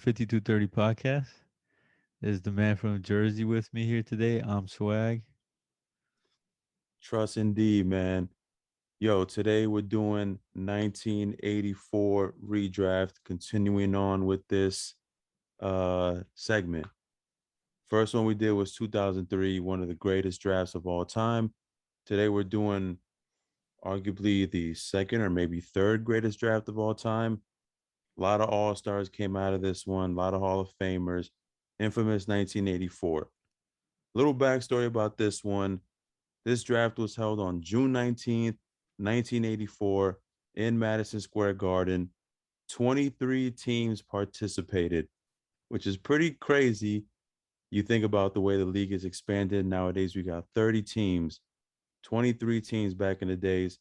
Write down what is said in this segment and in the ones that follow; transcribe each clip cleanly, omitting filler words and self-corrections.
5230 podcast. This is the man from Jersey with me here today. I'm Swag. Trust indeed, man. Yo, today we're doing 1984 redraft, continuing on with this segment. First one we did was 2003, one of the greatest drafts of all time. Today we're doing arguably the second or maybe third greatest draft of all time. A lot of all-stars came out of this one, a lot of Hall of Famers. Infamous 1984. Little backstory about this one. This draft was held on June 19th, 1984, in Madison Square Garden. 23 teams participated, which is pretty crazy. You think about the way the league is expanded. Nowadays, we got 30 teams, 23 teams back in the days,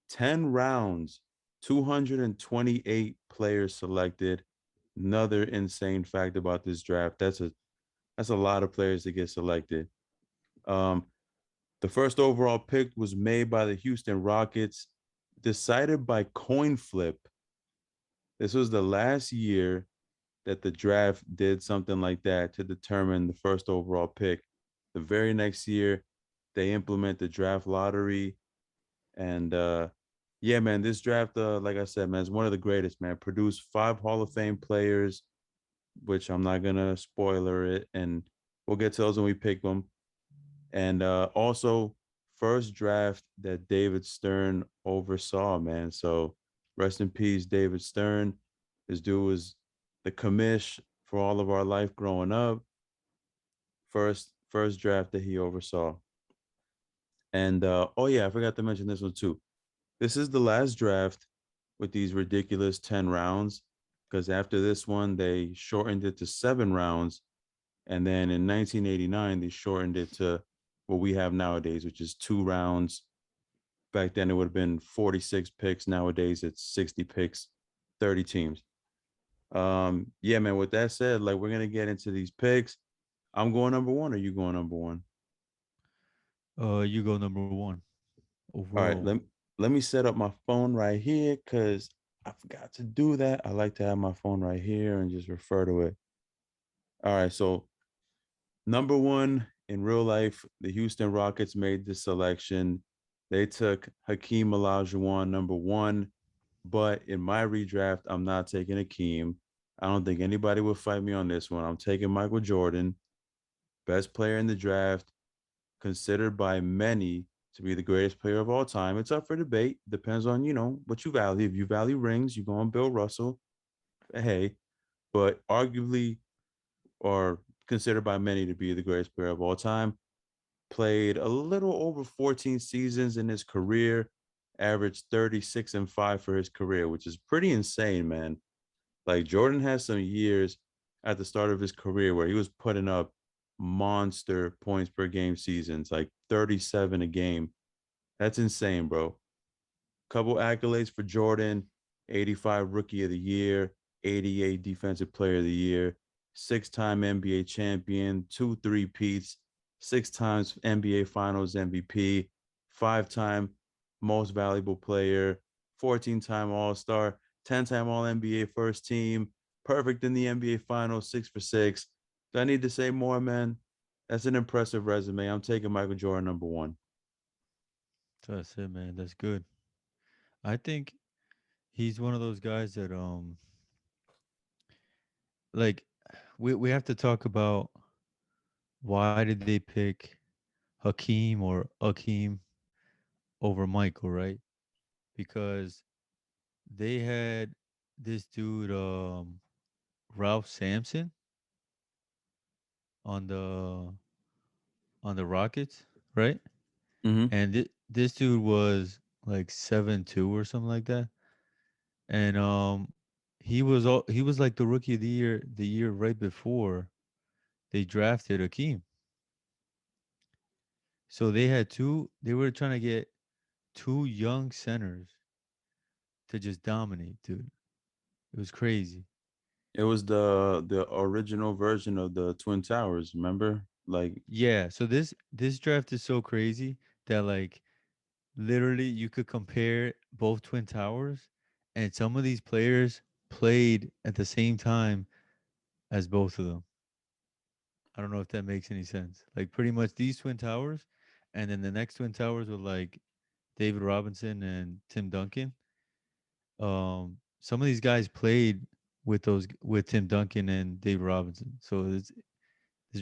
10 rounds, 228 players selected. Another insane fact about this draft. That's a lot of players to get selected. Um, The first overall pick was made by the Houston Rockets, decided by coin flip. This was the last year that the draft did something like that to determine the first overall pick. The very next year, they implement the draft lottery. And yeah, man, this draft, like I said, man, is one of the greatest, man. Produced 5 Hall of Fame players, which I'm not going to spoiler it. And we'll get to those when we pick them. And also first draft that David Stern oversaw, man. So rest in peace, David Stern. This dude was the commish for all of our life growing up. First draft that he oversaw. And oh yeah, I forgot to mention this one too. This is the last draft with these ridiculous 10 rounds because after this one they shortened it to 7 rounds, and then in 1989 they shortened it to what we have nowadays, which is 2 rounds. Back then it would have been 46 picks. Nowadays it's 60 picks, 30 teams. Yeah, man. With that said, like we're gonna get into these picks. I'm going number one. Or you going number one? You go number one All right. overall. Let me set up my phone right here because I forgot to do that. I like to have my phone right here and just refer to it. All right. So number one in real life, the Houston Rockets made this selection. They took Hakeem Olajuwon number one, but in my redraft, I'm not taking Akeem. I don't think anybody will fight me on this one. I'm taking Michael Jordan, best player in the draft, considered by many to be the greatest player of all time. It's up for debate. Depends on, what you value. If you value rings, you go on Bill Russell. Hey, but arguably or considered by many to be the greatest player of all time. Played a little over 14 seasons in his career, averaged 36-5 for his career, which is pretty insane, man. Like Jordan has some years at the start of his career where he was putting up monster points per game seasons, like 37 a game. That's insane, bro. Couple accolades for Jordan: 85 Rookie of the Year, 88 Defensive Player of the Year, 6-time NBA champion, 2 3-peats, 6 times NBA Finals MVP, 5-time Most Valuable Player, 14-time All Star, 10-time All NBA First Team, perfect in the NBA Finals, 6 for 6. Do I need to say more, man? That's an impressive resume. I'm taking Michael Jordan number one. So that's it, man. That's good. I think he's one of those guys that like we have to talk about why did they pick Hakeem or Akeem over Michael, right? Because they had this dude Ralph Sampson on the Rockets, right? Mm-hmm. And this dude was like 7'2" or something like that. And he was like the rookie of the year right before they drafted Akeem. So they were trying to get two young centers to just dominate, dude. It was crazy. It was the original version of the Twin Towers, remember? Like Yeah, so this draft is so crazy that like literally you could compare both Twin Towers, and some of these players played at the same time as both of them. I don't know if that makes any sense. Like pretty much these twin towers, and then the next twin towers with like David Robinson and Tim Duncan. Some of these guys played with those with Tim Duncan and David Robinson. So this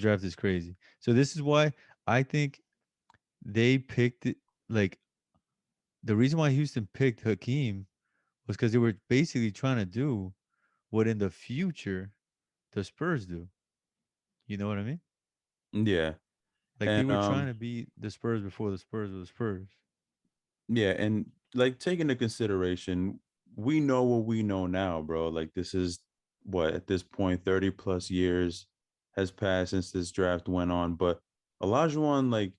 draft is crazy. So this is why I think they picked it. Like the reason why Houston picked Hakeem was because they were basically trying to do what in the future the Spurs do. You know what I mean? Yeah. Like they And were trying to be the Spurs before the Spurs were the Spurs. yeah, and like take into consideration, we know what we know now, bro. Like this is what at this point 30 plus years has passed since this draft went on. But Olajuwon, like,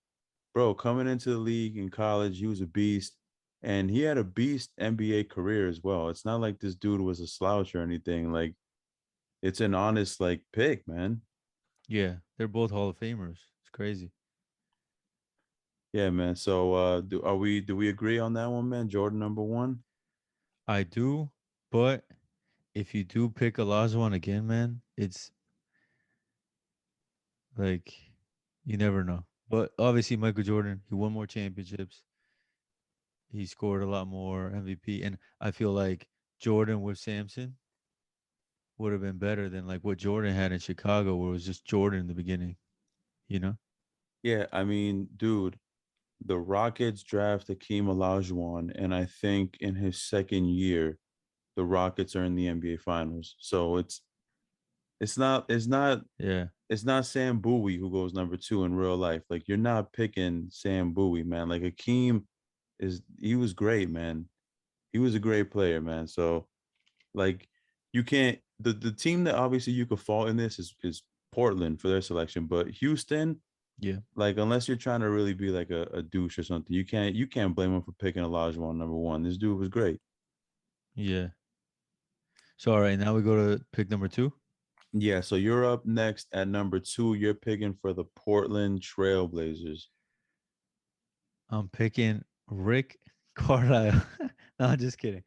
bro, coming into the league in college, he was a beast. And he had a beast NBA career as well. It's not like this dude was a slouch or anything. Like it's an honest like pick, man. Yeah, they're both Hall of Famers. It's crazy. Yeah, man. So do we agree on that one, man? Jordan number one? I do, but if you do pick Olajuwon again, man, it's like you never know. But obviously, Michael Jordan, he won more championships. He scored a lot more MVP, and I feel like Jordan with Samson would have been better than like what Jordan had in Chicago, where it was just Jordan in the beginning. You know? Yeah, I mean, dude, the Rockets draft Akeem Olajuwon, and I think in his second year, the Rockets are in the NBA Finals. So it's not it's not Yeah, it's not Sam Bowie who goes number two in real life. Like you're not picking Sam Bowie, man. Like Akeem he was great, man. He was a great player, man. So like you can't the team that obviously you could fault in this is Portland for their selection, but Houston, yeah, like unless you're trying to really be like a douche or something, you can't blame him for picking Olajuwon number one. This dude was great. yeah. So all right, now we go to pick number two. Yeah, so you're up next at number two. You're picking for the Portland Trailblazers. I'm picking Rick Carlisle. No, I'm just kidding.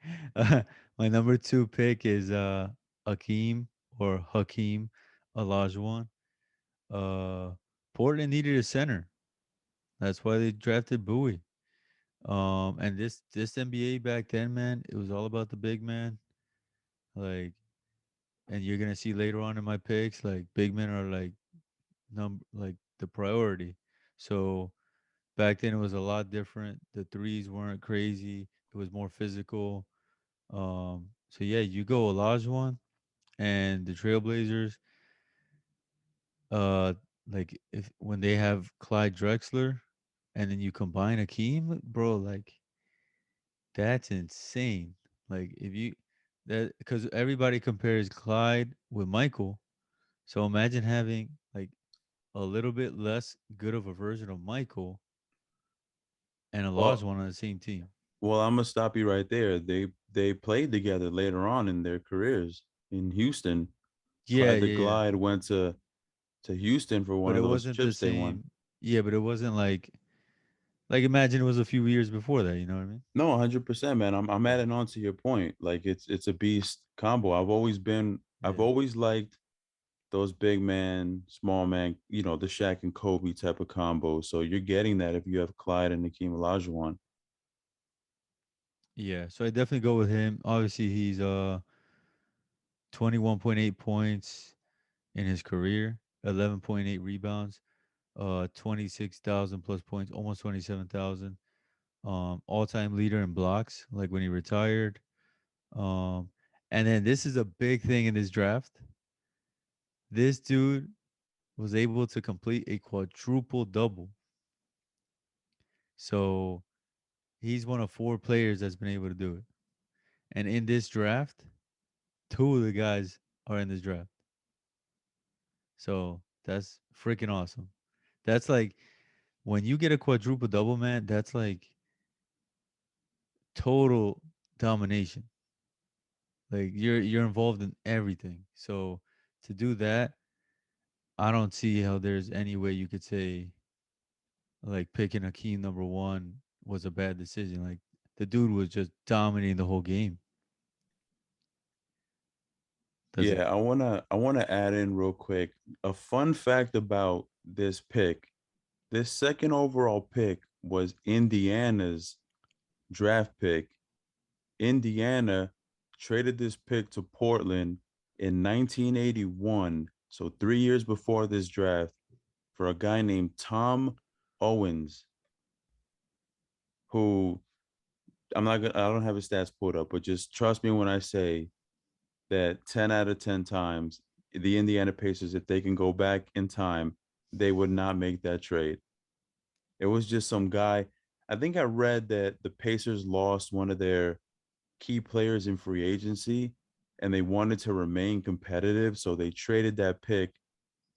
My number two pick is Akeem or Hakeem Olajuwon. Uh, Portland needed a center. That's why they drafted Bowie. And this NBA back then, man, it was all about the big man. Like, and you're gonna see later on in my picks, like big men are like like the priority. So back then it was a lot different. The threes weren't crazy. It was more physical. So yeah, you go Olajuwon and the Trailblazers. Uh, like if when they have Clyde Drexler, and then you combine Akeem, bro, like that's insane. Like if you that because everybody compares Clyde with Michael, so imagine having like a little bit less good of a version of Michael and Well, Olajuwon on the same team. well, I'm gonna stop you right there. They played together later on in their careers in Houston. Yeah, Clyde the yeah, yeah. Glide went to Houston for one But of it those wasn't the chips they won. same. Yeah, but it wasn't like imagine it was a few years before that. You know what I mean? No, 100%, man. I'm Yeah, adding on to your point. Like it's a beast combo. I've yeah, always liked those big man, small man, the Shaq and Kobe type of combo. So you're getting that if you have Clyde and Hakeem Olajuwon. yeah. So I definitely go with him. Obviously, he's 21.8 points in his career, 11.8 rebounds, 26,000 plus points, almost 27,000. All-time leader in blocks, like when he retired. Um, and then this is a big thing in this draft. This dude was able to complete a quadruple double. So he's one of four players that's been able to do it. And in this draft, two of the guys are in this draft. So that's freaking awesome. That's like when you get a quadruple double, man, that's like total domination. Like you're involved in everything. So to do that, I don't see how there's any way you could say like picking Akeem number one was a bad decision. Like the dude was just dominating the whole game. Does it? I wanna add in real quick a fun fact about this pick. This second overall pick was Indiana's draft pick. Indiana traded this pick to Portland in 1981, so 3 years before this draft, for a guy named Tom Owens, who I don't have his stats pulled up, but just trust me when I say that 10 out of 10 times, the Indiana Pacers, if they can go back in time, they would not make that trade. It was just some guy. I think I read that the Pacers lost one of their key players in free agency and they wanted to remain competitive. So they traded that pick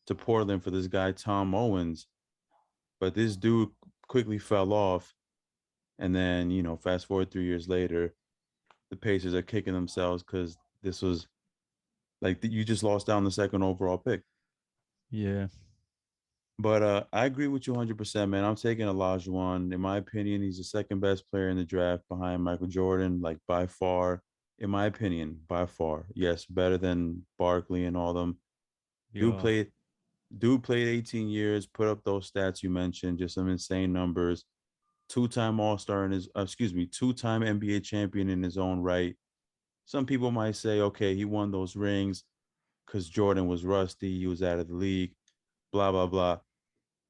to Portland for this guy, Tom Owens. But this dude quickly fell off. And then, fast forward 3 years later, the Pacers are kicking themselves because this was like you just lost down the second overall pick. Yeah. But I agree with you 100%, man. I'm taking Olajuwon. In my opinion, he's the second best player in the draft behind Michael Jordan, like by far. In my opinion, by far. Yes, better than Barkley and all them. Dude Yeah. played, dude played 18 years, put up those stats you mentioned, just some insane numbers. Two-time All-Star in his, excuse me, two-time NBA champion in his own right. Some people might say, okay, he won those rings because Jordan was rusty, he was out of the league, blah, blah, blah.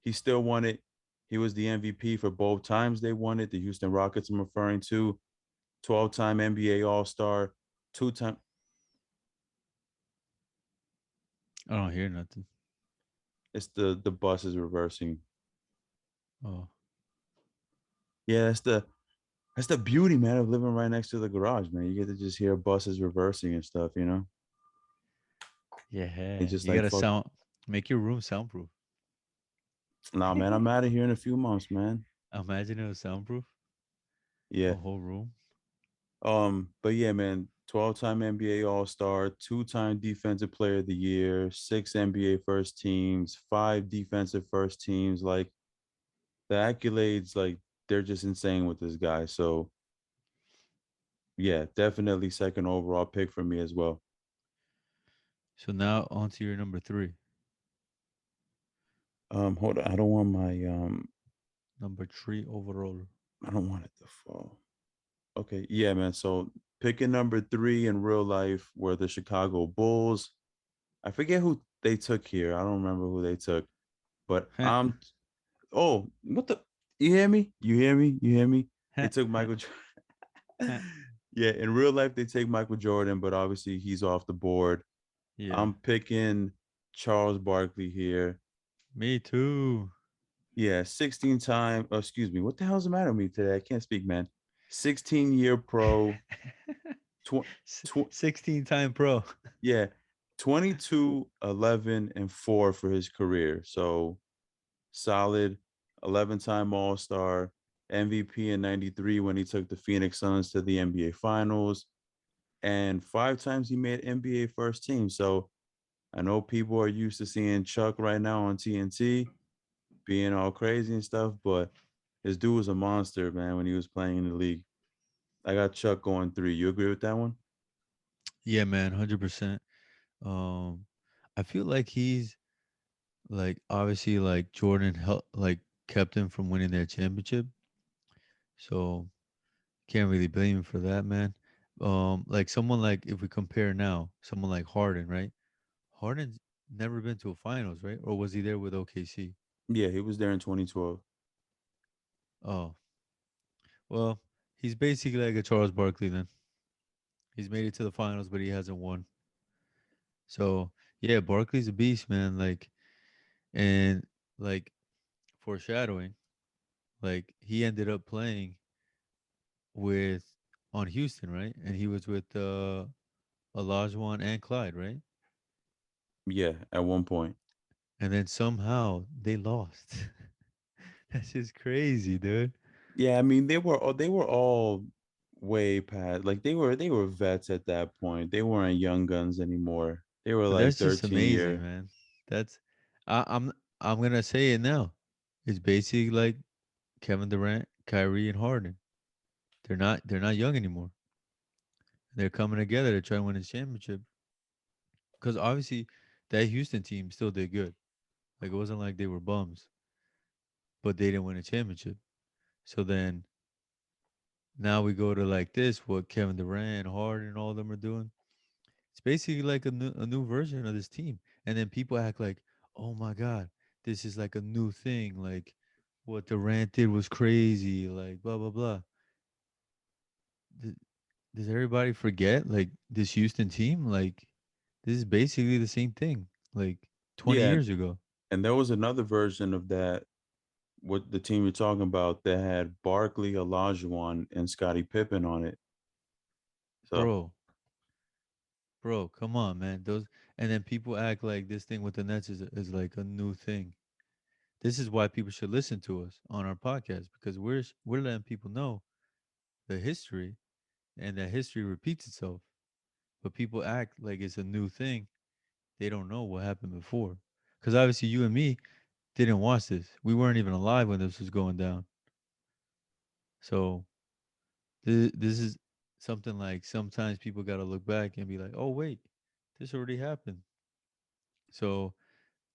He still won it. He was the MVP for both times they won it. The Houston Rockets I'm referring to, 12-time NBA All-Star, two-time. I don't hear nothing. It's the bus is reversing. Oh. Yeah, that's the beauty, man, of living right next to the garage, man. You get to just hear buses reversing and stuff. It's Yeah. just You like gotta fuck. make your room soundproof. Nah, man, I'm out of here in a few months, man. Imagine it was soundproof. A Yeah. whole room. But yeah, man, 12-time NBA All-Star, two-time Defensive Player of the Year, six NBA first teams, five defensive first teams. Like the accolades, like they're just insane with this guy. So yeah, definitely second overall pick for me as well. So now on to your number three. Hold on. Number three overall. I don't want it to fall. Okay, yeah, man. So picking number three in real life were the Chicago Bulls. I forget who they took here. I don't remember who they took, but oh, what the you hear me? You hear me? You hear me? They took Michael Yeah, in real life they take Michael Jordan, but obviously he's off the board. Yeah. I'm picking Charles Barkley here. Me too. Yeah, 16 time. Oh, excuse me. What the hell's the matter with me today? I can't speak, man. 16-year pro. Tw- tw- 16-time pro. yeah, 22, 11, and 4 for his career. So solid 11-time All-Star, MVP in 93 when he took the Phoenix Suns to the NBA Finals, and 5 times he made NBA first team. So I know people are used to seeing Chuck right now on TNT being all crazy and stuff, but this dude was a monster, man, when he was playing in the league. I got Chuck going 3. You agree with that one? Yeah, man, 100%. Um, I feel like he's like obviously like Jordan helped like kept him from winning their championship. So can't really blame him for that, man. Like someone like if we compare now, someone like Harden, right? Harden's never been to a finals, right? Or was he there with OKC? Yeah, he was there in 2012. Oh, well, he's basically like a Charles Barkley then. He's made it to the finals, but he hasn't won. So yeah, Barkley's a beast, man. And like foreshadowing, like he ended up playing with on Houston, right? And he was with Olajuwon and Clyde, right? Yeah, at one point. And then somehow they lost. That's just crazy, dude. Yeah, I mean they were all way past, like they were vets at that point. They weren't young guns anymore. They were But like that's just 13 amazing, year. man. That's I, I'm I'm gonna say it now. It's basically like Kevin Durant, Kyrie, and Harden. They're not young anymore. They're coming together to try and win a championship. because obviously that Houston team still did good. Like it wasn't like they were bums, but they didn't win a championship. So then now we go to like this, what Kevin Durant, Harden, and all of them are doing. It's basically like a new version of this team. And then people act like, oh my God, this is like a new thing. Like what Durant did was crazy. Like blah blah blah. Th- Does everybody forget like this Houston team? Like this is basically the same thing. Like 20 Yeah, years ago, and there was another version of that. What the team you're talking about that had Barkley, Olajuwon, and Scottie Pippen on it. So bro. Bro, come on, man. Those and then people act like this thing with the Nets is like a new thing. This is why people should listen to us on our podcast because we're letting people know the history and that history repeats itself. But people act like it's a new thing. They don't know what happened before. Because obviously you and me didn't watch this. We weren't even alive when this was going down. So this is something like sometimes people got to look back and be like, oh wait, this already happened. So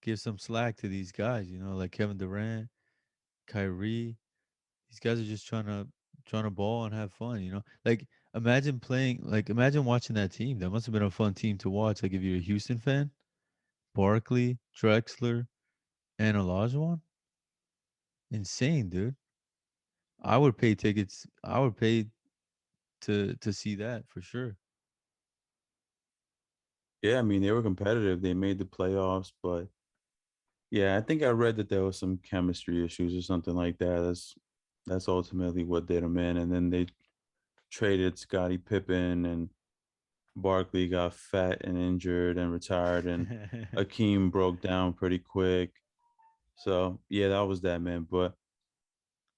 give some slack to these guys, like Kevin Durant, Kyrie. These guys are just trying to ball and have fun. Like imagine watching that team. That must have been a fun team to watch. Like if you're a Houston fan, Barkley, Drexler, and Olajuwon. Insane, dude. I would pay tickets. I would pay to see that for sure. yeah, I mean they were competitive. They made the playoffs, but yeah, I think I read that there was some chemistry issues or something like that. That's ultimately what did them in. And then they traded Scottie Pippen, and Barkley got fat and injured and retired, and Akeem broke down pretty quick. So yeah, that was that, man. But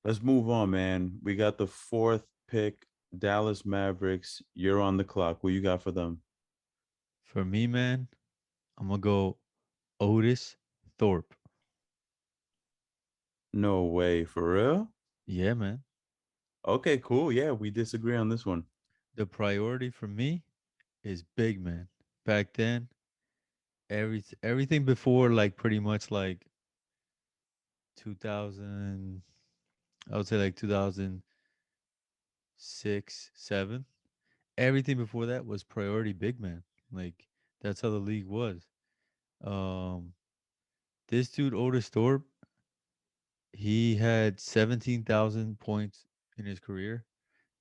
let's move on, man. We got the fourth pick, Dallas Mavericks. You're on the clock. What you got for them? For me, man, I'm gonna go Otis Thorpe. No way, for real? Yeah, man. Okay, cool. Yeah, we disagree on this one. The priority for me is big man. Back then, everything before like pretty much like 2000, I would say like 2006, 7. Everything before that was priority big man. Like that's how the league was. Um this dude Otis Thorpe, he had 17,000 points in his career,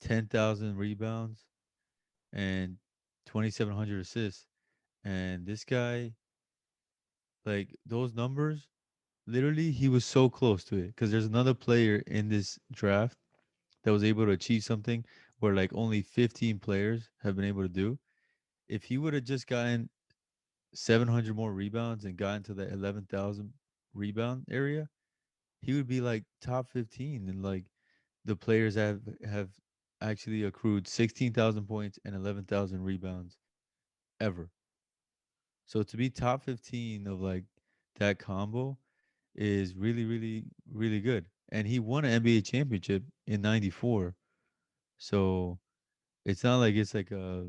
10,000 rebounds and 2,700 assists. And this guy, like those numbers, literally he was so close to it cuz there's another player in this draft that was able to achieve something where like only 15 players have been able to do. If he would have just gotten 700 more rebounds and gotten to the 11,000 rebound area, he would be like top 15 and like the players have actually accrued 16,000 points and 11,000 rebounds ever. So to be top 15 of like that combo is really really really good. And he won an NBA championship in 94. So it's not like it's like a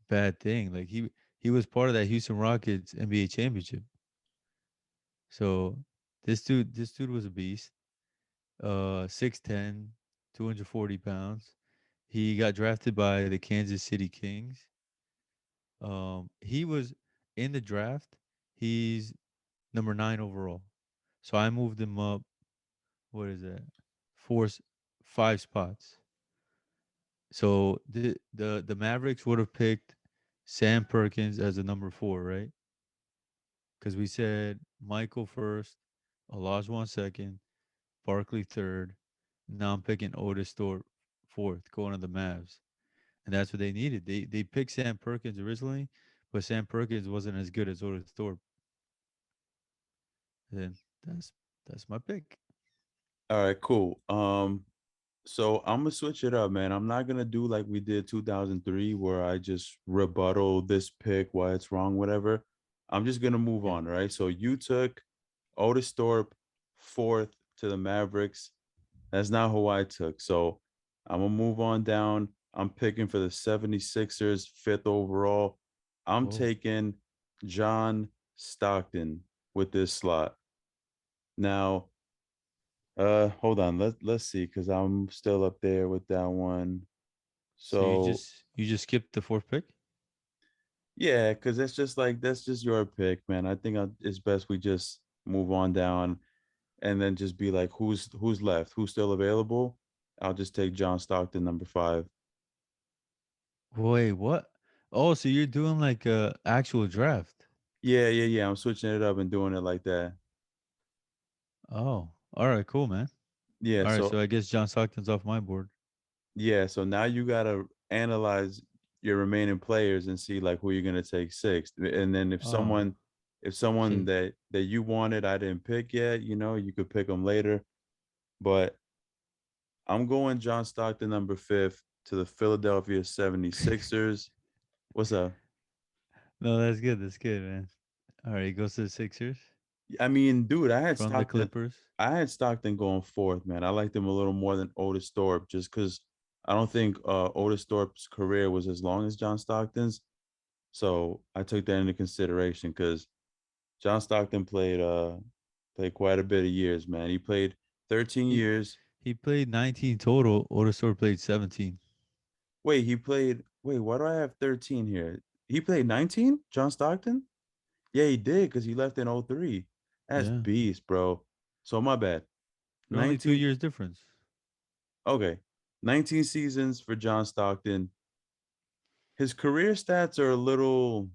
bad thing. Like he was part of that Houston Rockets NBA championship. So this dude was a beast. 6'10", 240 pounds. He got drafted by the Kansas City Kings. He was in the draft. He's number 9 overall. So I moved him up. What is that? Four, 5 spots. So the Mavericks would have picked Sam Perkins as the number 4, right? Because we said Michael first, Olajuwon second, Barkley third. Now I'm picking Otis Thorpe fourth, going to the Mavs, and that's what they needed. They picked Sam Perkins originally, but Sam Perkins wasn't as good as Otis Thorpe. Then that's that's my pick. All right, cool. So I'm gonna switch it up, man. I'm not gonna do like we did 2003, where I just rebuttal this pick why it's wrong, whatever. I'm just gonna move Yeah. on, right? So you took Otis Thorpe fourth to the Mavericks. That's not who I took. So I'm gonna move on down. I'm picking for the 76ers, fifth overall. I'm Oh, taking John Stockton with this slot. Now, hold on. Let's see, because I'm still up there with that one. so you So just skipped the fourth pick? yeah, because that's just like that's just your pick, man. It's best we just move on down and then just be like, who's left, who's still available. I'll just take John Stockton, number 5. Wait, what? Oh, so you're doing like a actual draft? Yeah. I'm switching it up and doing it like that. Oh, all right, cool, man. Yeah, All right, so so I guess John Stockton's off my board. so now you gotta analyze your remaining players and see like who you're gonna take sixth. And then Oh, if someone so that you wanted I didn't pick yet, you could pick them later. But I'm going John Stockton, number 5 to the Philadelphia 76ers. What's up? no, that's good. That's good, man. All right, he goes to the Sixers I mean, dude, from the Clippers. I had Stockton going fourth, man. I liked him a little more than Otis Thorpe just because I don't think Otis Thorpe's career was as long as John Stockton's. So I took that into consideration because John Stockton played quite a bit of years, man. He played 13 He years. he played 19 total. Otisor played 17. Wait, why do I have 13 here? He played 19, John Stockton? Yeah, he did because he left in '03. That's Yeah, beast, bro. So my bad. they're only 2 19, years difference. okay. 19 seasons for John Stockton. His career stats are a little,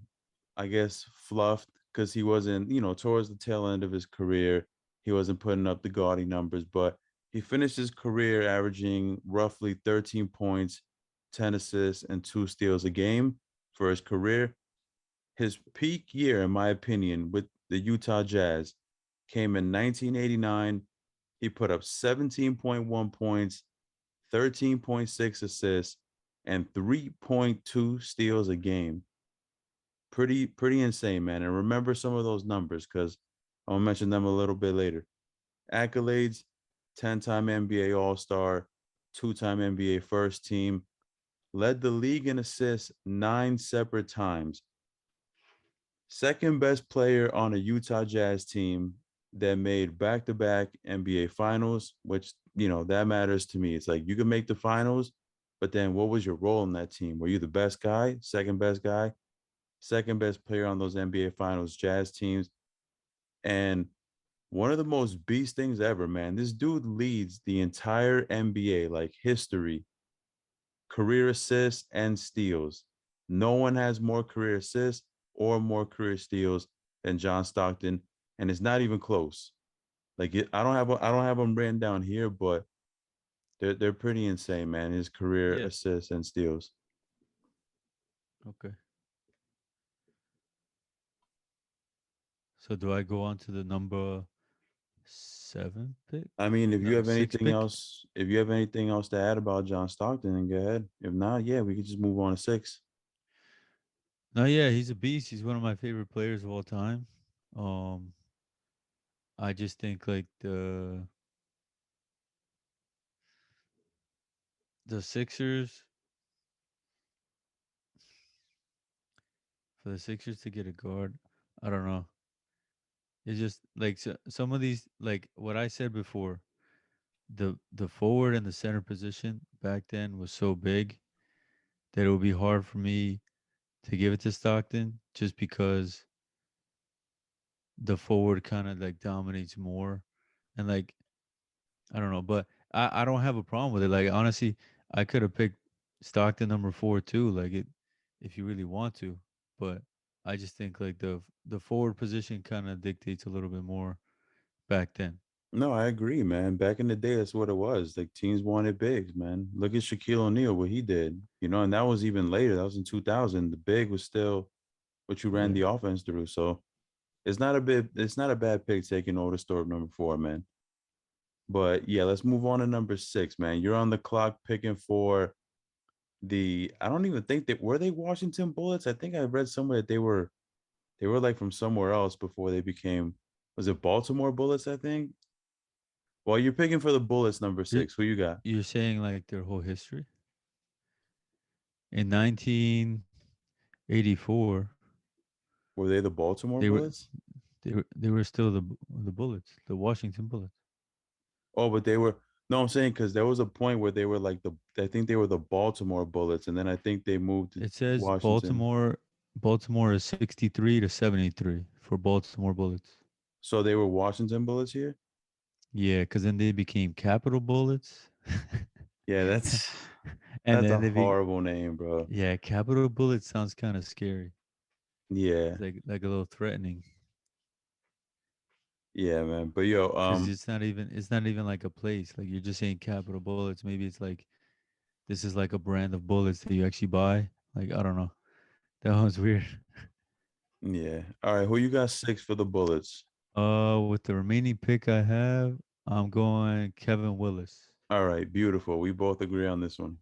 I guess, fluffed because he wasn't, towards the tail end of his career, he wasn't putting up the gaudy numbers, but he finished his career averaging roughly 13 points, 10 assists, and 2 steals a game for his career. His peak year, in my opinion, with the Utah Jazz came in 1989. He put up 17.1 points, 13.6 assists, and 3.2 steals a game. Pretty insane, man. And remember some of those numbers because I'll mention them a little bit later. Accolades: 10-time NBA All-Star, 2-time NBA First Team, led the league in assists 9 separate times. Second best player on a Utah Jazz team that made back-to-back NBA Finals, which that matters to me. It's like you can make the finals, but then what was your role in that team? Were you the best guy, second best guy? Second best player on those NBA Finals Jazz teams. And one of the most beast things ever, man. This dude leads the entire NBA, like history, career assists and steals. No one has more career assists or more career steals than John Stockton, and it's not even close. I don't have them written down here, but they're pretty insane, man. His career Yeah. assists and steals. Okay. So do I go on to the number 7 pick? I mean, No, 6 pick. if you have anything else to add about John Stockton, then go ahead. If not, yeah, we could just move on to 6. No, yeah, he's a beast. He's one of my favorite players of all time. Um, I just think like the Sixers for the Sixers to get a guard. I don't know. It's just like some of these, like what I said before. The forward and the center position back then was so big that it would be hard for me to give it to Stockton just because the forward kind of like dominates more and like I don't know, but I don't have a problem with it. Like honestly, I could have picked Stockton number 4 too, like it if you really want to, but I just think like the forward position kind of dictates a little bit more back then. No, I agree, man. Back in the day, that's what it was. Like teams wanted bigs, man. Look at Shaquille O'Neal, what he did, and that was even later. That was in 2000. The big was still what you ran Yeah. the offense through. So it's not a bad pick taking Otis Thorpe, number 4, man. But yeah, let's move on to number 6, man. You're on the clock picking for I don't even think that were they Washington Bullets. I think I read somewhere that they were like from somewhere else before they became, was it Baltimore Bullets, I think? Well, you're picking for the Bullets, number You're, 6. Who you got? you're saying like their whole history? In 19 84. Were they the Baltimore They were Bullets? they were still the Bullets, the Washington Bullets. Oh, but they were no, I'm saying because there was a point where they were like I think they were the Baltimore Bullets, and then I think they moved to It says Washington. Baltimore is 63 to 73 for Baltimore Bullets. So they were Washington Bullets here. Yeah, because then they became Capital Bullets. Yeah, And that's then a they be horrible name, bro. yeah, Capital Bullets sounds kind of scary. Yeah, It's like a little threatening yeah, man. But yo, because it's not even like a place. Like you're just saying Capital Bullets. Maybe it's like this is like a brand of bullets that you actually buy. Like I don't know. That one's weird. yeah. All right, who you got six for the Bullets? With the remaining pick I have, I'm going Kevin Willis. All right, beautiful. We both agree on this one.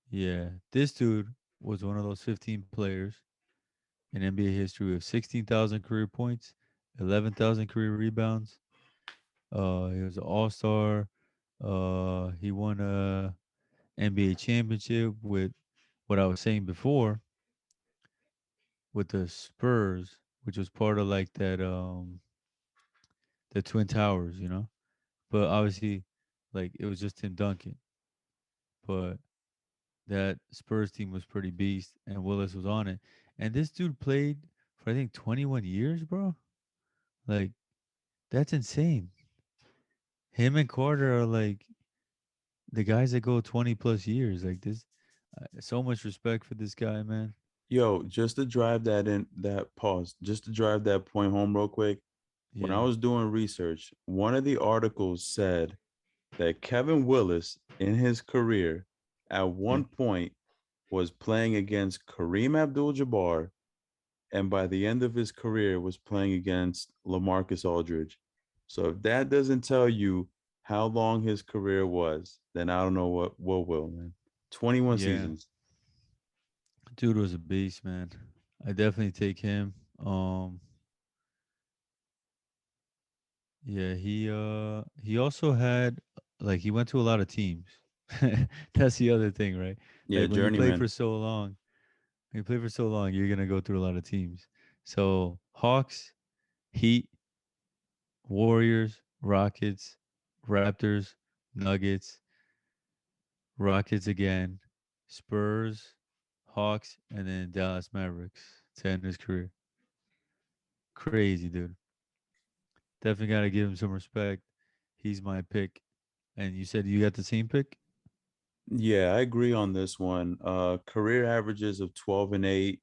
Yeah, this dude was one of those 15 players in NBA history with 16,000 career points, 11,000 career rebounds. He was an All-Star. He won a NBA championship with what I was saying before with the Spurs, which was part of like that the Twin Towers, you know. But obviously, like it was just Tim Duncan. But that Spurs team was pretty beast, and Willis was on it. And this dude played for I think 21 years, bro. Like that's insane. Him and Carter are like the guys that go 20 plus years. Like this, so much respect for this guy, man. Yo, just to drive that in, that pause, just to drive that point home real quick. When I Yeah, was doing research, one of the articles said that Kevin Willis in his career at yeah, one point was playing against Kareem Abdul-Jabbar, and by the end of his career was playing against LaMarcus Aldridge. So if that doesn't tell you how long his career was, then I don't know what will, man. 21 yeah. seasons. Dude was a beast, man. I definitely take him. Yeah, he also had like he went to a lot of teams. That's the other thing, right? Yeah, Like when you play journeyman. for so long, when you play for so long, you're gonna go through a lot of teams. So Hawks, Heat, Warriors, Rockets, Raptors, Nuggets, Rockets again, Spurs, Hawks, and then Dallas Mavericks to end his career. Crazy, dude. Definitely gotta give him some respect. He's my pick. And you said you got the same pick? Yeah, I agree on this one. Career averages of 12 and 8,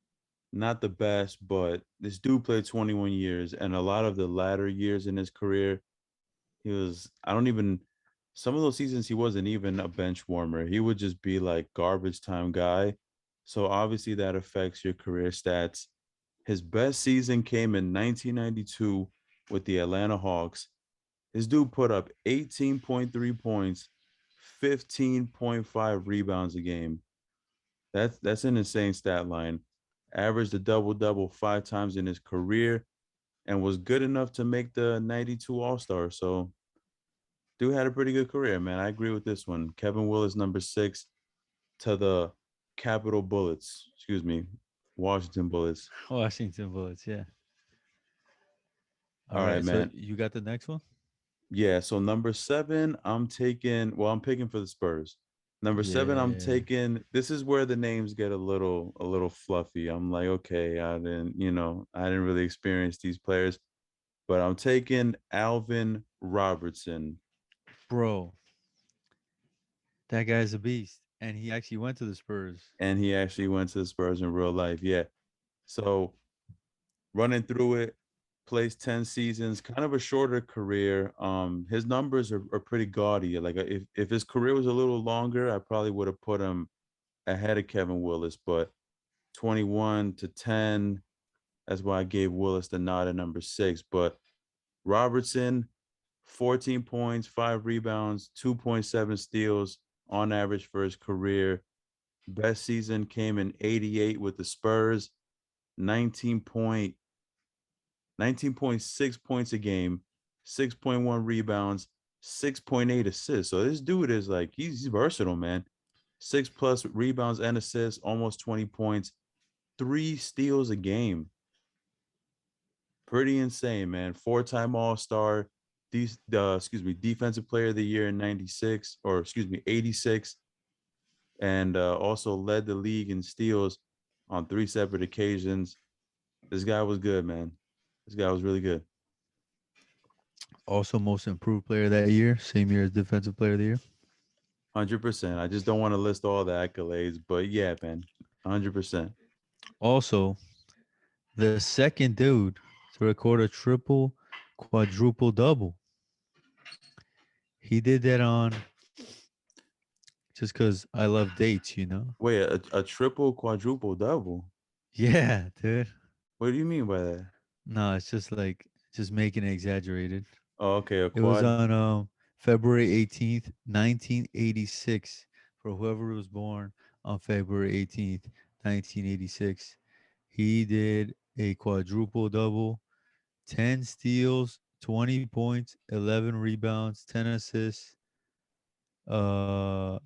not the best, but this dude played 21 years, and a lot of the latter years in his career, he was, I don't even, some of those seasons, he wasn't even a bench warmer. He would just be like garbage time guy. So obviously that affects your career stats. His best season came in 1992 with the Atlanta Hawks. This dude put up 18.3 points, 15.5 rebounds a game. That's an insane stat line. Averaged a double double five times in his career and was good enough to make the 92 All-Star. So dude had a pretty good career, man. I agree with this one. Kevin Willis, number six, to the Capital Bullets. Excuse me, Washington Bullets. Washington Bullets, yeah. All All right, right, so man. you got the next one? Yeah, so number seven, I'm picking for the Spurs. Number seven, I'm Yeah. taking, this is where the names get a little fluffy. I'm like, okay, I didn't really experience these players, but I'm taking Alvin Robertson. Bro, that guy's a beast. And he actually went to the Spurs. And he actually went to the Spurs in real life. Yeah. So running through it, plays 10 seasons, kind of a shorter career. His numbers are pretty gaudy. Like if his career was a little longer, I probably would have put him ahead of Kevin Willis, but 21 to 10, that's why I gave Willis the nod at number six. But Robertson, 14 points, five rebounds, 2.7 steals on average for his career. Best season came in 88 with the Spurs, 19 point 19.6 points a game, 6.1 rebounds, 6.8 assists. So this dude is like he's versatile, man. Six plus rebounds and assists, almost 20 points, 3 steals a game. Pretty insane, man. 4-time All-Star, defensive player of the year in 96, or 86, and also led the league in steals on 3 separate occasions. This guy was good, man. This guy was really good. Also, most improved player that year, same year as defensive player of the year. 100%. I just don't want to list all the accolades, but yeah, man. 100%. Also, the second dude to record a triple, quadruple double. He did that on just because I love dates, you know? Wait, a triple, quadruple double? Yeah, dude. What do you mean by that? No, it's just like just making it exaggerated. Oh, okay, a It was quad. on February 18th, 1986. For whoever was born on February 18th, 1986, he did a quadruple double, 10 steals, 20 points, 11 rebounds, 10 assists, uh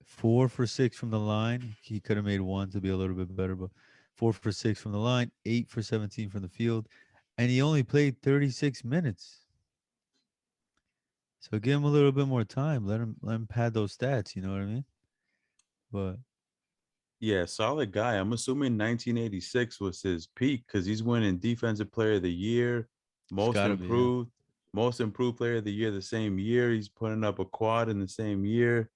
4 for 6 from the line. He could have made one to be a little bit better, but 4 for 6 from the line, 8 for 17 from the field, and he only played 36 minutes. So give him a little bit more time. Let him pad those stats. You know what I mean? But Yeah, solid guy. I'm assuming 1986 was his peak because he's winning Defensive Player of the Year, it's most gotta be, yeah. improved, most improved player of the year the same year. He's putting up a quad in the same year.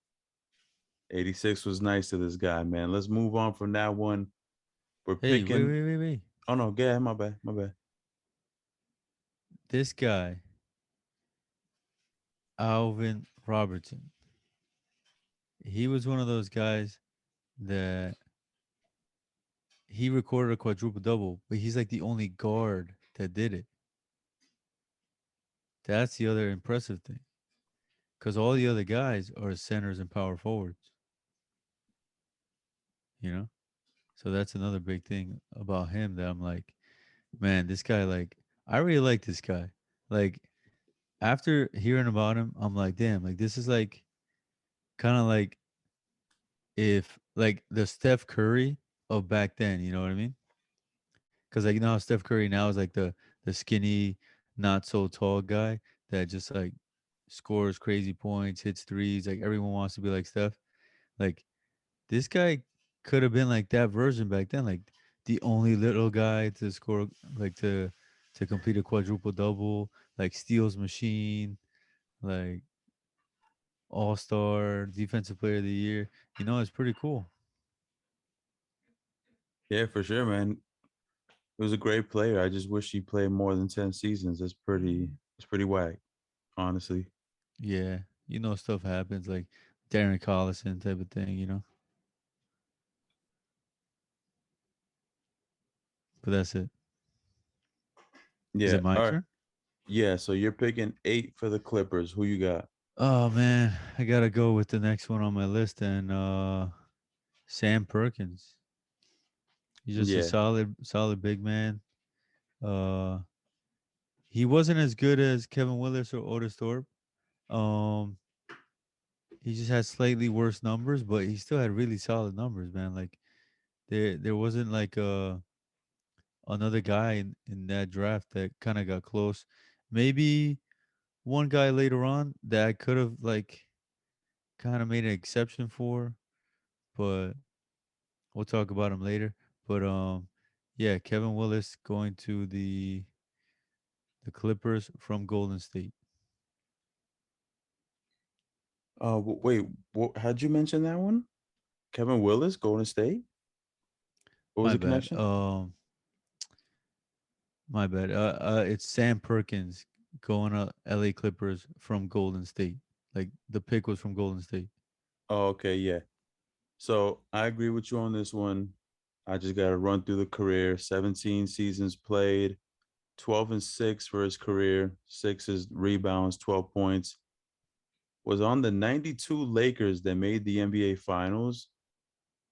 86 was nice to this guy, man. Let's move on from that one. We're Hey, wait, picking. wait, wait, wait. Oh no, yeah, my bad, my bad. This guy, Alvin Robertson, he was one of those guys that he recorded a quadruple double, but he's like the only guard that did it. That's the other impressive thing. Because all the other guys are centers and power forwards, you know? So that's another big thing about him that I'm like, man, this guy, like, I really like this guy. Like, after hearing about him, I'm like, damn, like, this is like kind of like if, like, the Steph Curry of back then, you know what I mean? Because, like, you know how Steph Curry now is like the skinny, not so tall guy that just like scores crazy points, hits threes. Like, everyone wants to be like Steph. Like, this guy could have been like that version back then, like the only little guy to score, like to complete a quadruple double, like steals machine, like all star, defensive player of the year. You know, it's pretty cool. Yeah, for sure, man. He was a great player. I just wish he played more than 10 seasons. It's pretty whack, honestly. Yeah, you know, stuff happens like Darren Collison type of thing. You know, but that's it. Is Yeah. it my All right. turn? Yeah. So you're picking 8 for the Clippers. Who you got? Oh man, I gotta go with the next one on my list, and Sam Perkins. He's just a Yeah. solid big man. Uh, he wasn't as good as Kevin Willis or Otis Thorpe. Um, he just had slightly worse numbers, but he still had really solid numbers, man. Like there wasn't like another guy in that draft that kind of got close. Maybe one guy later on that I could have like kind of made an exception for, but we'll talk about him later. But yeah, Kevin Willis going to the Clippers from Golden State. Wait. How'd you mention that one? Kevin Willis, Golden State. What was My the bad. connection? My bad. It's Sam Perkins going to LA Clippers from Golden State. Like the pick was from Golden State. Oh, okay. Yeah. So I agree with you on this one. I just got to run through the career. 17 seasons played, 12 and 6 for his career, 6 is rebounds, 12 points. Was on the 92 Lakers that made the NBA Finals.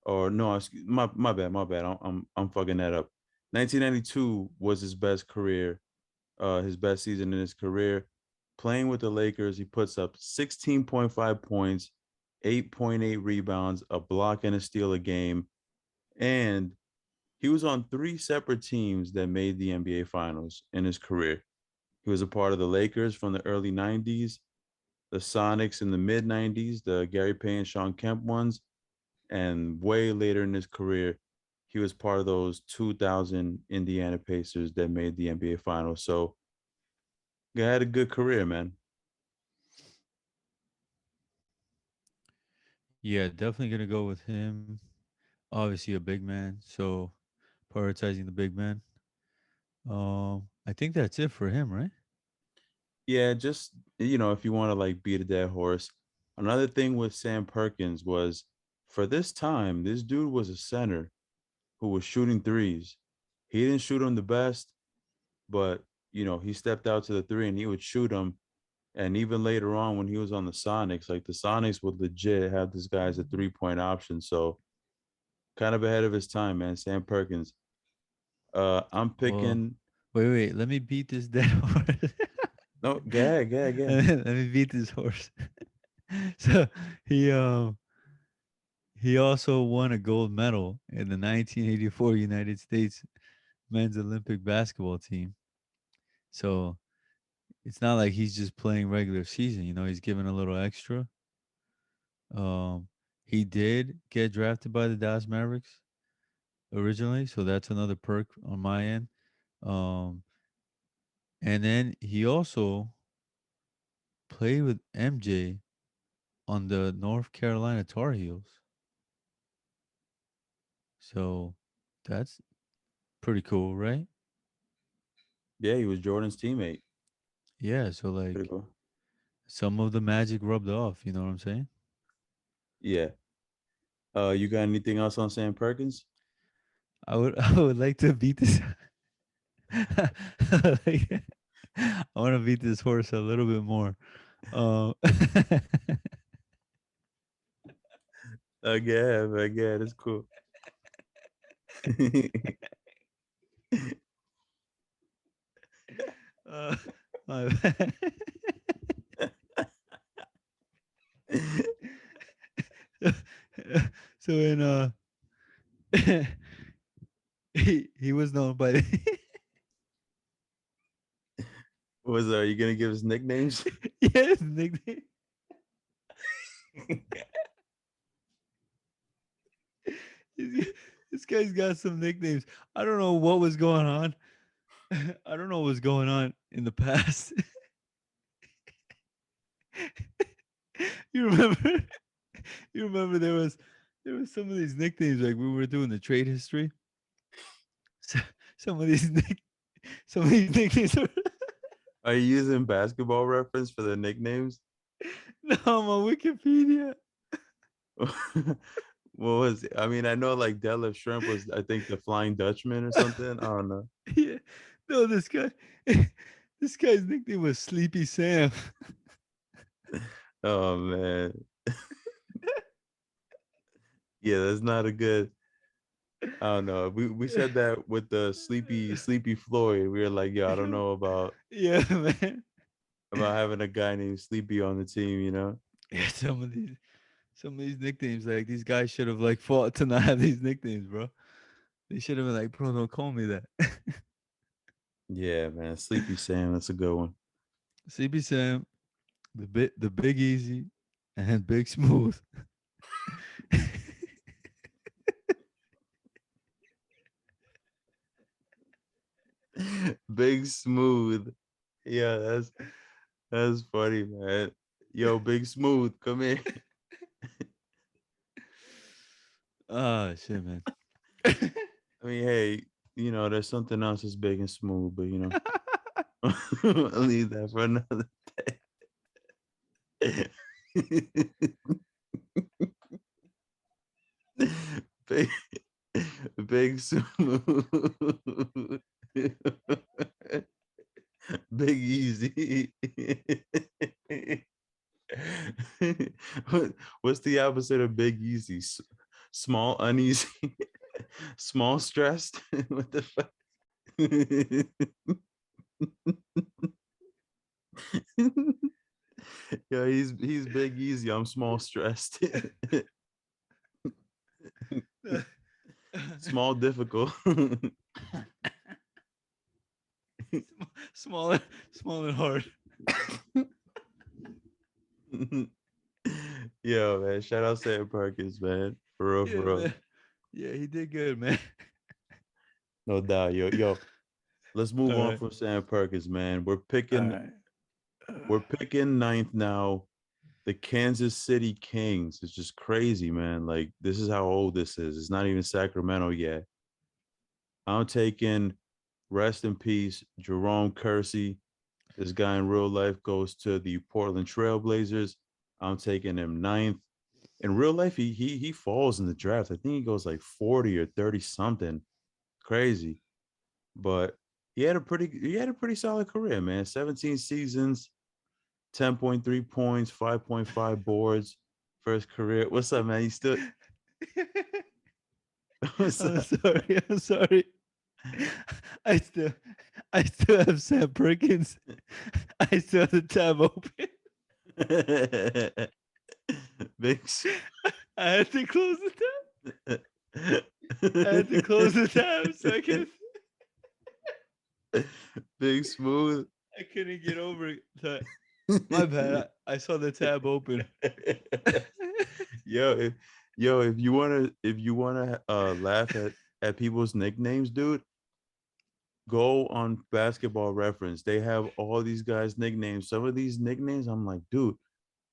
Or no, my bad. I'm fucking that up. 1992 was his best career, his best season in his career. Playing with the Lakers, he puts up 16.5 points, 8.8 rebounds, a block and a steal a game, and He was on three separate teams that made the NBA Finals in his career. He was a part of the Lakers from the early 90s, the Sonics in the mid 90s, the Gary Payton, Sean Kemp ones, and way later in his career, he was part of those 2000 Indiana Pacers that made the NBA Finals. So he had a good career, man. Yeah, definitely gonna go with him. Obviously a big man, so prioritizing the big man. I think that's it for him, right? Yeah, just if you want to like beat a dead horse. Another thing with Sam Perkins was for this time, this dude was a center who was shooting threes. He didn't shoot them the best, but he stepped out to the three and he would shoot them. And even later on, when he was on the Sonics, like the Sonics would legit have this guy as a 3-point option. So kind of ahead of his time, man. Sam Perkins. I'm Well, picking. wait. Let me beat this dead horse. No, go ahead, go ahead, go ahead. Let me beat this horse. So he um he also won a gold medal in the 1984 United States men's Olympic basketball team. So it's not like he's just playing regular season. He's giving a little extra. Um, he did get drafted by the Dallas Mavericks originally, so that's another perk on my end. Um, and then he also played with MJ on the North Carolina Tar Heels. So that's pretty cool, right? Yeah, he was Jordan's teammate. Yeah, so Pretty like cool. some of the magic rubbed off, you know what I'm saying? Yeah. You got anything else on Sam Perkins? I would like to beat this. Like, I want to beat this horse a little bit more. Um, Again, again, it's cool. uh, my bad. So in he was known by Are you gonna give us nicknames? yes nickname. This guy's got some nicknames. I don't know what was going on. I don't know what was going on in the past. You remember? You remember there was some of these nicknames like we were doing the trade history. So, some of these some of these nicknames are Are you using basketball reference for the nicknames? no I'm on Wikipedia. What was it? I mean, I know like Deadlift Shrimp was, I think, the Flying Dutchman or something. I don't know. Yeah. No, this guy this guy's nickname was Sleepy Sam. Oh man. Yeah, that's not a good. I don't know. We said that with the Sleepy Floyd. We were like, yeah, I don't know Yeah, man. about having a guy named Sleepy on the team, Yeah, some of these nicknames, like these guys should have like fought to not have these nicknames, bro. They should have been like, bro, don't call me that. Yeah, man. Sleepy Sam, that's a good one. CB Sam, the Big Easy, and Big Smooth. Big Smooth. Yeah, that's funny, man. Yo, Big Smooth, come in. Oh shit, man. I mean, hey, there's something else that's big and smooth, but I'll leave that for another day. big, big smooth. Big easy. What's the opposite of big easy? Small uneasy, small stressed. What the fuck? Yeah, he's big easy. I'm small stressed. small, difficult. Small, small and hard. Yo, man, shout out Sam Perkins, man. For real, for Yeah, real. man. Yeah, he did good, man. No doubt. Yo, let's move All on right. from Sam Perkins, man. We're All picking right. we're picking ninth now. The Kansas City Kings. It's just crazy, man. Like, this is how old this is. It's not even Sacramento yet. I'm taking rest in peace, Jerome Kersey. This guy in real life goes to the Portland Trailblazers. I'm taking him ninth. In real life, he falls in the draft. I think he goes like 40 or 30 something. Crazy. But he had a pretty solid career, man. 17 seasons, 10.3 points, 5.5 boards, first career. What's up, man? You still what's I'm up? sorry. I'm sorry. I still, I still have Sam Perkins. I still have the tab open. Big I had to close the tab. I had to close the tab so I can. Big Smooth. I couldn't get over it. My bad. I saw the tab open. yo, if if you wanna laugh at people's nicknames, dude, go on Basketball Reference. They have all these guys' nicknames. Some of these nicknames, I'm like, dude,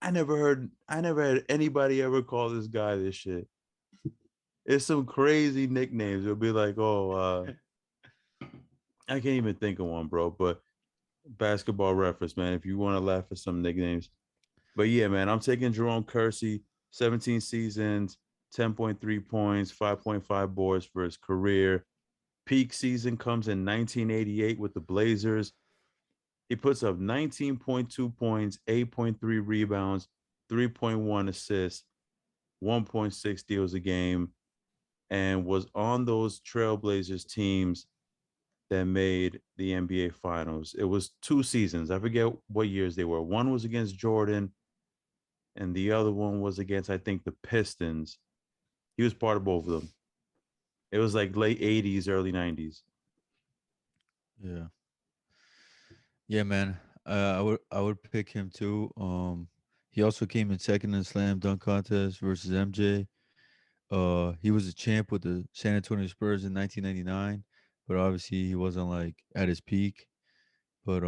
I never had anybody ever call this guy this shit. It's some crazy nicknames. It'll be like, oh, I can't even think of one, bro. But Basketball Reference, man. If you want to laugh at some nicknames, but yeah, man, I'm taking Jerome Kersey, 17 seasons, 10.3 points, 5.5 boards for his career. Peak season comes in 1988 with the Blazers. He puts up 19.2 points, 8.3 rebounds, 3.1 assists, 1.6 steals a game, and was on those Trailblazers teams that made the NBA Finals. It was 2 seasons. I forget what years they were. One was against Jordan, and the other one was against, I think, the Pistons. He was part of both of them. It was like late 80s, early 90s. Yeah. Yeah, man. I would pick him too. He also came in second in the slam dunk contest versus MJ. He was a champ with the San Antonio Spurs in 1999, but obviously he wasn't like at his peak. But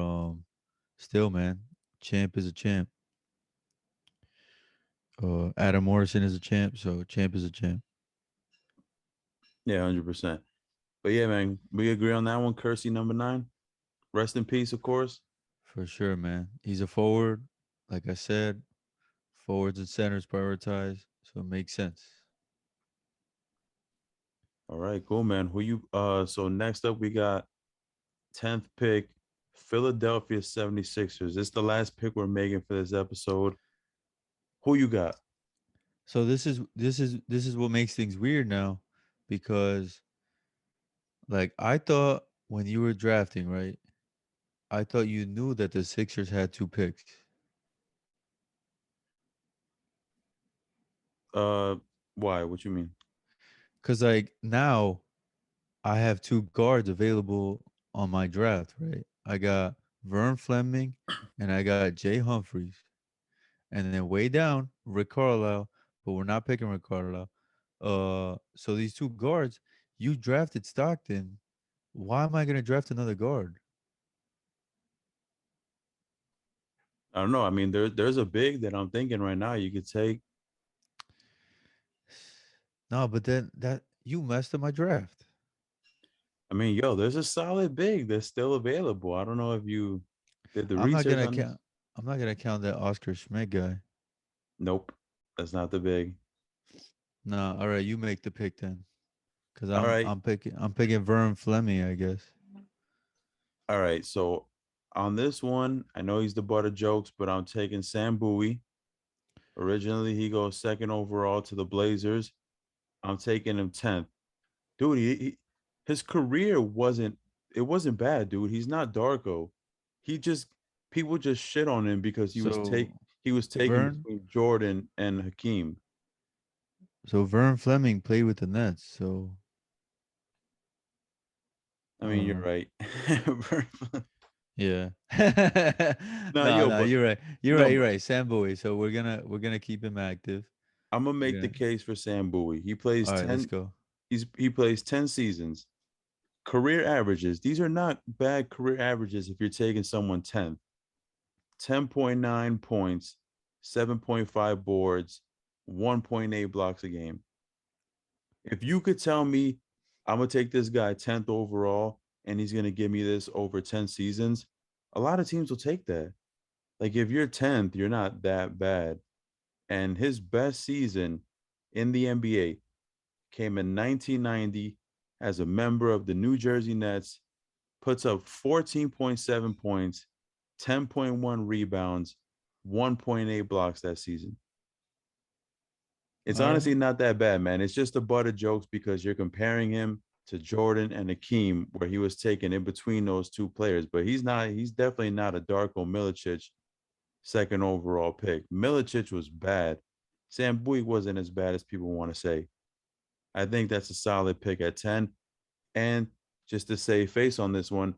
still, man, champ is a champ. Adam Morrison is a champ, so champ is a champ Yeah, 100%. But yeah, man, we agree on that one. Kersey, number nine. Rest in peace, of course. for sure, man. He's a forward, like I said. Forwards and centers prioritize, so it makes sense. All right, cool, man. Who you so next up we got 10th pick, Philadelphia 76ers. This is the last pick we're making for this episode. Who you got? So this is what makes things weird now, because like I thought when you were drafting, right? I thought you knew that the Sixers had two picks. Uh why? What you mean? Cause like now I have two guards available on my draft, right? I got Vern Fleming and I got Jay Humphreys. And then way down, Rick Carlisle, but we're not picking Rick Carlisle. So these two guards, you drafted Stockton. Why am I gonna draft another guard? I don't know. I mean, there's a big that I'm thinking right now you could take. No, but then that you messed up my draft. I mean, yo, there's a solid big that's still available. I don't know if you did the I'm not research gonna on this. count. I'm not gonna count that Oscar Schmidt guy. Nope, that's not the big. No, all right, you make the pick then, cause All I'm right, I'm picking I'm picking Vern Fleming, I guess. all right. So on this one, I know he's the butt of jokes, but I'm taking Sam Bowie. Originally, he goes second overall to the Blazers. I'm taking him 10th. Dude, his career wasn't bad, dude. He's not Darko. He just people just shit on him because So he was taken Vern, between Jordan and Hakeem. so Vern Fleming played with the Nets. So I I mean, don't you're know. right. Yeah. No, No, yo, no, but you're right. You're right. no, You're but right. Sam Bowie. So we're gonna keep him active. I'm gonna We're make the gonna. case for Sam Bowie. He plays All right. Let's 10. go. He plays 10 seasons. Career averages. These are not bad career averages if you're taking someone 10th. 10.9 points, 7.5 boards, 1.8 blocks a game. If you could tell me I'm gonna take this guy 10th overall and he's gonna give me this over 10 seasons, a lot of teams will take that. Like if you're 10th, you're not that bad. And his best season in the NBA came in 1990 as a member of the New Jersey Nets, puts up 14.7 points, 10.1 rebounds, 1.8 blocks that season. It's All right. honestly not that bad, man. It's just a butt of jokes because you're comparing him to Jordan and Akeem, where he was taken in between those two players. But he's not, he's definitely not a Darko Milicic second overall pick. Milicic was bad. Sam Bowie wasn't as bad as people want to say. I think that's a solid pick at 10. And just to save face on this one,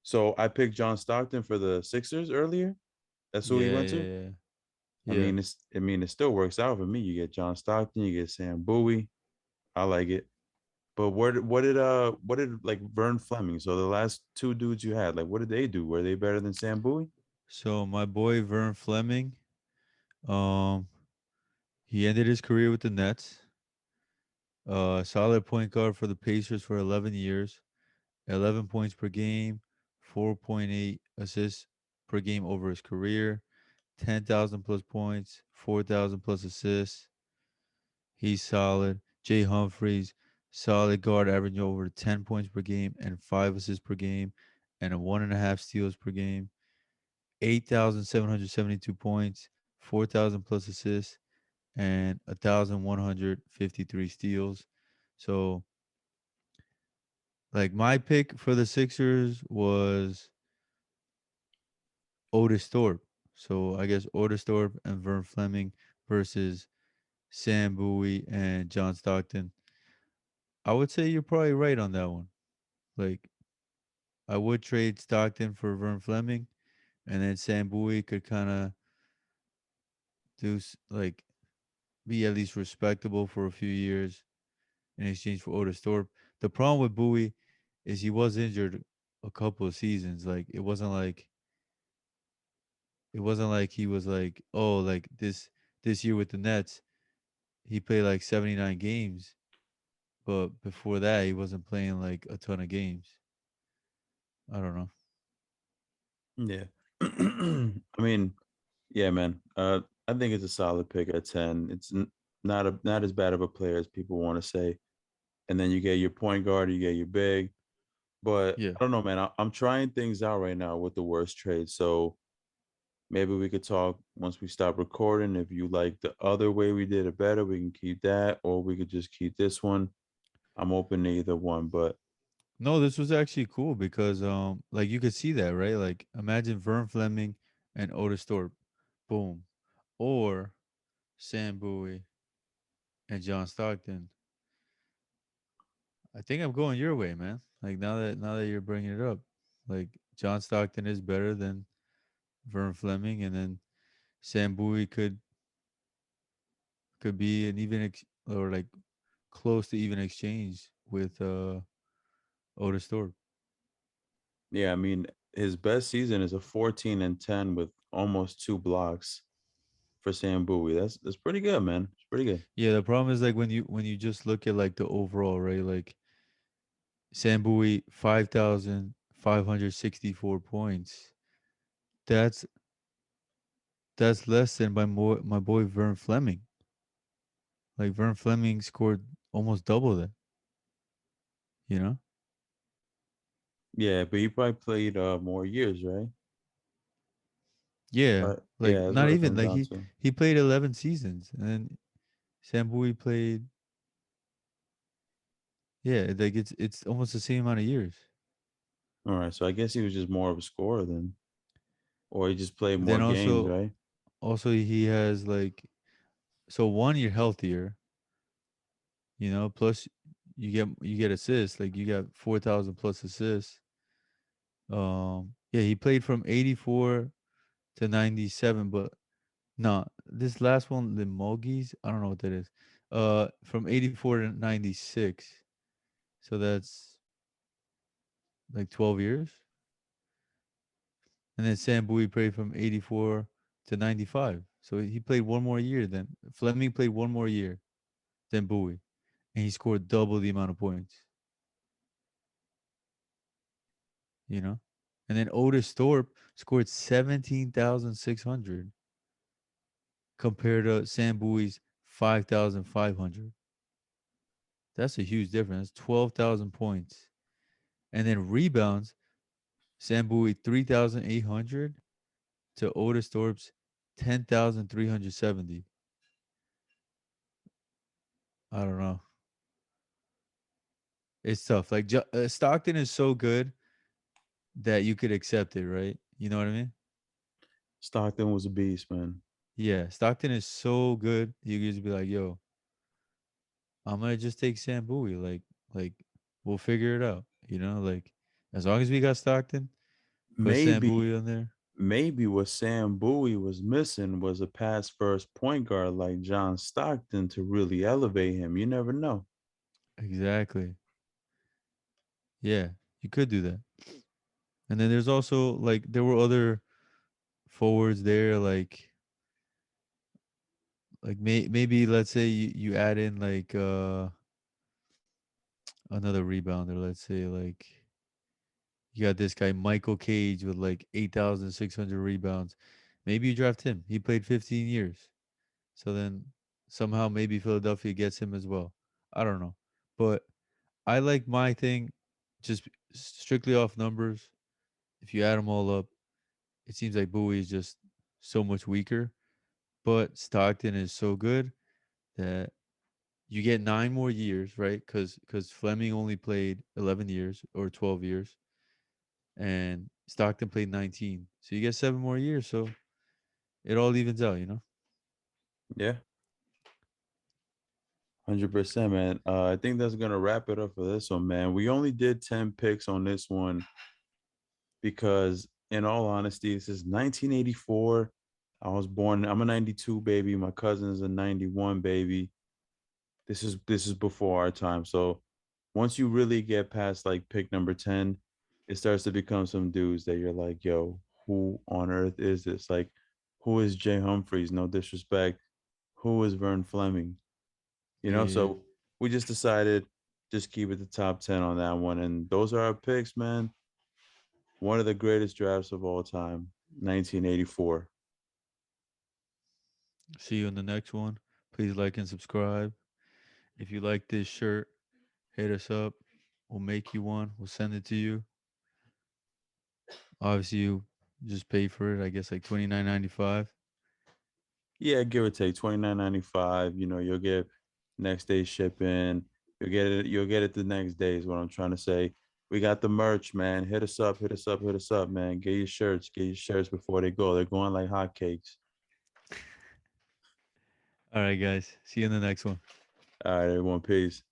so I picked John Stockton for the Sixers earlier. That's who he Yeah. went to. Yeah. Yeah. I Yeah. mean, it still works out for me. You get John Stockton, you get Sam Bowie. I like it. But what did like Vern Fleming? So the last two dudes you had, like what did they do? Were they better than Sam Bowie? So my boy Vern Fleming, um, he ended his career with the Nets. Solid point guard for the Pacers for 11 years, 11 points per game, 4.8 assists per game over his career, 10,000 plus points, 4,000 plus assists. He's solid. Jay Humphreys, solid guard, averaging over 10 points per game and 5 assists per game and a 1.5 steals per game. 8,772 points, 4,000 plus assists, and 1,153 steals. So, like, my pick for the Sixers was Otis Thorpe. So, I guess Otis Thorpe and Vern Fleming versus Sam Bowie and John Stockton. I would say you're probably right on that one. Like, I would trade Stockton for Vern Fleming, and then Sam Bowie could kind of like be at least respectable for a few years in exchange for Otis Thorpe. The problem with Bowie is he was injured a couple of seasons. Like it wasn't like he was like, oh, like this year with the Nets, he played like 79 games, but before that he wasn't playing like a ton of games. I don't know. Yeah. I mean, yeah, man. I think it's a solid pick at 10. Not as bad of a player as people want to say. And then you get your point guard, you get your big. But Yeah. I don't know, man. I'm trying things out right now with the worst trade. So maybe we could talk once we stop recording. If you like the other way we did it better, we can keep that, or we could just keep this one. I'm open to either one. But No, this was actually cool because like you could see that, right? Like imagine Vern Fleming and Otis Thorpe. Boom. Or Sam Bowie and John Stockton. I think I'm going your way, man. Like now that you're bringing it up, like John Stockton is better than Vern Fleming, and then Sam Bowie could be an or like close to even exchange with Otis Thorpe. yeah, I mean, his best season is a 14-10 with almost two blocks for Sam Bowie. That's pretty good, man. It's pretty good. Yeah, the problem is like when you just look at like the overall, right? Like Sam Bowie 5,564 points. That's that's less than my boy Vern Fleming. Like Vern Fleming scored almost double that, you know? Yeah, but he probably played more years, right? Yeah, But like yeah, that's not what it even comes like down he to. he played 11 seasons and then Sam Bowie played, yeah, like it's almost the same amount of years. All right, so I guess he was just more of a scorer then, or he just played But more then games, also right? also he has like, so one, you're healthier, plus you get assists. Like you got 4,000 plus assists. Yeah, he played from 84 to 97, but no, this last one, the Mogis, I don't know what that is. From 84 to 96. So that's like 12 years. And then Sam Bowie played from 84 to 95. So he played one more year then. Fleming played one more year than Bowie. And he scored double the amount of points, you know? And then Otis Thorpe scored 17,600 compared to Sam Bowie's 5,500. That's a huge difference. 12,000 points. And then rebounds, Sam Bowie 3,800 to Otis Thorpe's 10,370. I don't know. It's tough. Like Stockton is so good that you could accept it, right? You know what I mean? Stockton was a beast, man. Yeah, Stockton is so good. You could just be like, "Yo, I'm gonna just take Sam Bowie. Like we'll figure it out." You know, like as long as we got Stockton, put Sam Maybe, Bowie on there. maybe what Sam Bowie was missing was a pass first point guard like John Stockton to really elevate him. You never know. Exactly. Yeah, you could do that. And then there's also like there were other forwards there, like maybe let's say you add in like another rebounder. Let's say like you got this guy Michael Cage with like 8,600 rebounds. Maybe you draft him. He played 15 years. So then somehow maybe Philadelphia gets him as well. I don't know. But I like my thing just strictly off numbers. If you add them all up, it seems like Bowie is just so much weaker. But Stockton is so good that you get 9 more years, right? Because Fleming only played 11 years or 12 years, and Stockton played 19. So you get 7 more years. So it all evens out, you know? Yeah, 100%, man. I think that's gonna wrap it up for this one, man. We only did 10 picks on this one because, in all honesty, this is 1984. I was born. I'm a 92 baby. My cousin is a 91 baby. This is before our time. So once you really get past like pick number 10, it starts to become some dudes that you're like, yo, who on earth is this? Like, who is Jay Humphreys? No disrespect. Who is Vern Fleming? Yeah. So we just decided just keep it the top 10 on that one. And those are our picks, man. One of the greatest drafts of all time, 1984. See you in the next one. Please like and subscribe. If you like this shirt, hit us up. We'll make you one. We'll send it to you. Obviously, you just pay for it. I guess like 29.95. Yeah, give or take 29.95. You'll get next day shipping. You'll get it the next day is what I'm trying to say. We got the merch, man. Hit us up, hit us up, hit us up, man. Get your shirts before they go. They're going like hotcakes. All right, guys. See you in the next one. All right, everyone, peace.